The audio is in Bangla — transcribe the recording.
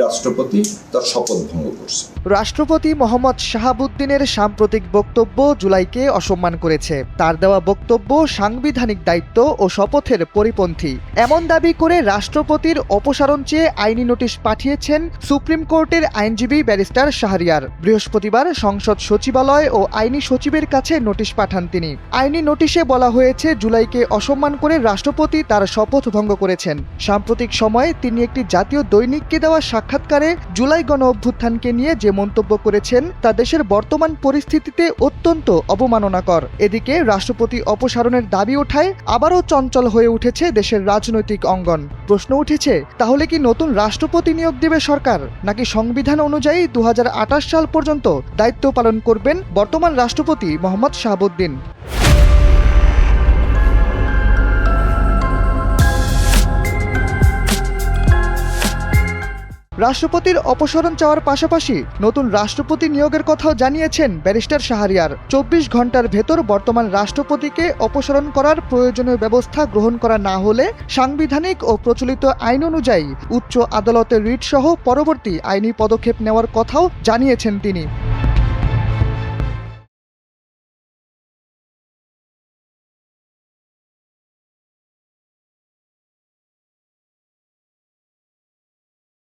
রাষ্ট্রপতি তার শপথ ভঙ্গ করছে। রাষ্ট্রপতি মোহাম্মদ শাহাবুদ্দিনের সাম্প্রতিক বক্তব্য জুলাইকে অসম্মান করেছে। তার দেওয়া বক্তব্য সাংবিধানিক দায়িত্ব ও শপথের পরিপন্থী এমন দাবি করে রাষ্ট্রপতির অপসারণ চেয়ে আইনি নোটিশ পাঠিয়েছেন সুপ্রিম কোর্টের আইনজীবী ব্যারিস্টার শাহরিয়ার। বৃহস্পতিবার সংসদ সচিবালয় ও আইনি সচিবের কাছে নোটিশ পাঠান তিনি। আইনি নোটিশে বলা হয়েছে, জুলাইকে অসম্মান করে রাষ্ট্রপতি তার শপথ ভঙ্গ করেছেন। সাম্প্রতিক সময়ে তিনি একটি জাতীয় দৈনিককে দেওয়া সাক্ষাৎকারে জুলাই গণ অভ্যুত্থানকে নিয়ে যে মন্তব্য করেছেন তা দেশের বর্তমান পরিস্থিতিতে অত্যন্ত অবমাননাকর। এদিকে রাষ্ট্রপতি অপসারণের দাবি ওঠায় আবারও চঞ্চল হয়ে উঠেছে দেশের রাজনৈতিক অঙ্গন। প্রশ্ন উঠেছে, তাহলে কি নতুন রাষ্ট্রপতি নিয়োগ দেবে সরকার, নাকি সংবিধান অনুযায়ী 2028 সাল পর্যন্ত দায়িত্ব পালন করবেন বর্তমান রাষ্ট্রপতি মোহাম্মদ শাহাবুদ্দিন? রাষ্ট্রপতির অপসারণ চাওয়ার পাশাপাশি নতুন রাষ্ট্রপতি নিয়োগের কথাও জানিয়েছেন ব্যারিস্টার শাহরিয়ার। 24 ঘন্টার ভেতর বর্তমান রাষ্ট্রপতিকে অপসারণ করার প্রয়োজনীয় ব্যবস্থা গ্রহণ করা না হলে সাংবিধানিক ও প্রচলিত আইন অনুযায়ী উচ্চ আদালতের রিট সহ পরবর্তী আইনি পদক্ষেপ নেওয়ার কথাও জানিয়েছেন তিনি।